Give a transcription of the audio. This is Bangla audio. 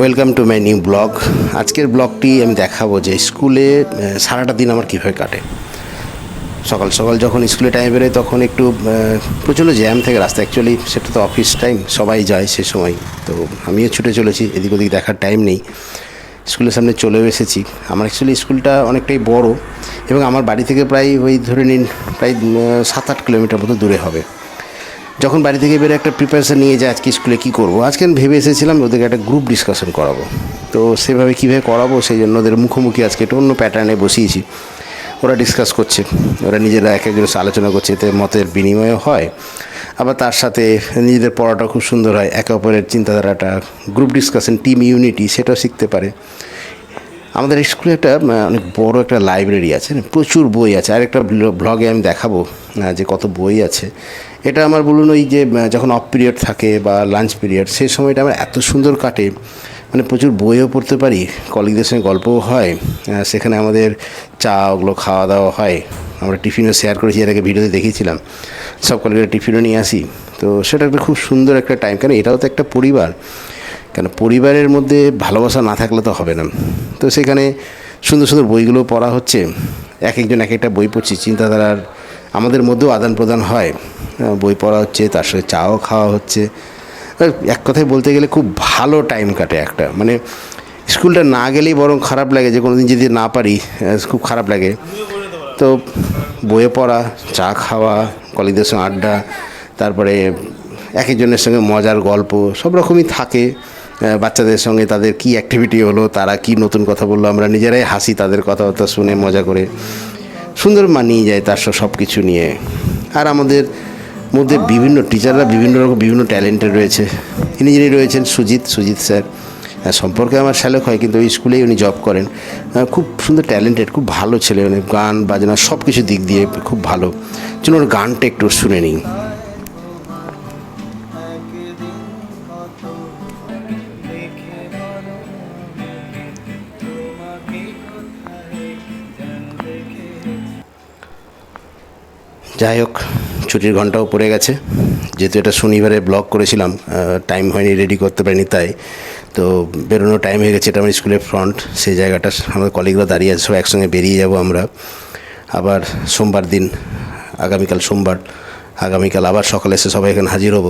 Welcome to my new blog. আজকের ব্লগটি আমি দেখাবো যে স্কুলে সারাটা দিন আমার কীভাবে কাটে। সকাল সকাল যখন স্কুলে টাইম বেরোয় তখন একটু প্রচণ্ড জ্যাম থাকে রাস্তা, অ্যাকচুয়ালি সেটা তো অফিস টাইম, সবাই যায় সে সময়। তো আমিও ছুটে চলেছি, এদিক ওদিক দেখার টাইম নেই। স্কুলের সামনে চলেও এসেছি। আমার অ্যাকচুয়ালি স্কুলটা অনেকটাই বড় এবং আমার বাড়ি থেকে প্রায় ওই ধরে নিন প্রায় 7-8 কিলোমিটার মতো দূরে হবে। যখন বাড়ি থেকে বেরো একটা প্রিপারেশান নিয়ে যায় আজকে স্কুলে কী করবো। আজকে আমি ভেবে এসেছিলাম ওদেরকে একটা গ্রুপ ডিসকাশন করাবো। তো সেভাবে কীভাবে করাবো সেই জন্য ওদের মুখোমুখি আজকে একটা অন্য প্যাটার্নে বসিয়েছি। ওরা ডিসকাস করছে, ওরা নিজেরা এক একজনের সাথে আলোচনা করছে, এতে মতের বিনিময়ও হয়, আবার তার সাথে নিজেদের পড়াটা খুব সুন্দর হয়। একে অপরের চিন্তাধারাটা, গ্রুপ ডিসকাশন, টিম ইউনিটি সেটাও শিখতে পারে। আমাদের স্কুলে একটা অনেক বড় একটা লাইব্রেরি আছে, প্রচুর বই আছে। আর একটা ব্লগে আমি দেখাবো যে কত বই আছে। এটা আমার বলুন ওই যে যখন অফ পিরিয়ড থাকে বা লাঞ্চ পিরিয়ড, সেই সময়টা আমার এত সুন্দর কাটে, মানে প্রচুর বইও পড়তে পারি, কলিগদের সঙ্গে গল্পও হয়। সেখানে আমাদের চা ওগুলো খাওয়া দাওয়া হয়। আমরা টিফিনও শেয়ার করেছি, এর আগে ভিডিওতে দেখিয়েছিলাম। সব কলিগরা টিফিনও নিয়ে আসি। তো সেটা একটা খুব সুন্দর একটা টাইম, কেন এটাও তো একটা পরিবার। কেন পরিবারের মধ্যে ভালোবাসা না থাকলে তো হবে না। তো সেখানে সুন্দর সুন্দর বইগুলো পড়া হচ্ছে, এক একজন এক একটা বই পড়ছি, চিন্তাধারার আমাদের মধ্যেও আদান প্রদান হয়। বই পড়া হচ্ছে, তার সঙ্গে চাও খাওয়া হচ্ছে। এক কথায় বলতে গেলে খুব ভালো টাইম কাটে একটা, মানে স্কুলটা না গেলেই বরং খারাপ লাগে, যে কোনো দিন যদি না পারি খুব খারাপ লাগে। তো বইয়ে পড়া, চা খাওয়া, কলিগদের সঙ্গে আড্ডা, তারপরে এক একজনের সঙ্গে মজার গল্প সব রকমই থাকে। বাচ্চাদের সঙ্গে তাদের কি অ্যাক্টিভিটি হলো, তারা কি নতুন কথা বললো, আমরা নিজেরাই হাসি তাদের কথাবার্তা শুনে, মজা করে সুন্দর মানিয়ে যায় তার সব কিছু নিয়ে। আর আমাদের মধ্যে বিভিন্ন টিচাররা বিভিন্ন রকম বিভিন্ন ট্যালেন্টেড রয়েছে। যিনি রয়েছেন সুজিত স্যার, সম্পর্কে আমার শ্যালক হয়, কিন্তু ওই স্কুলেই উনি জব করেন। খুব সুন্দর ট্যালেন্টেড, খুব ভালো ছেলে, মানে গান বাজনা সব কিছু দিক দিয়ে খুব ভালো। চলুন ওর গানটা একটু শুনে নিই। যাই হোক, ছুটির ঘন্টাও পড়ে গেছে। যেহেতু এটা শনিবারে ব্লগ করেছিলাম, টাইম হয়নি, রেডি করতে পারিনি, তাই তো বেরোনোর টাইম হয়ে গেছে। এটা আমার স্কুলের ফ্রন্ট, সেই জায়গাটা আমাদের কলিগরা দাঁড়িয়ে আছে, সব একসঙ্গে বেরিয়ে যাব আমরা। আবার সোমবার দিন, আগামীকাল সোমবার, আগামীকাল আবার সকালে এসে সবাই এখানে হাজির হব।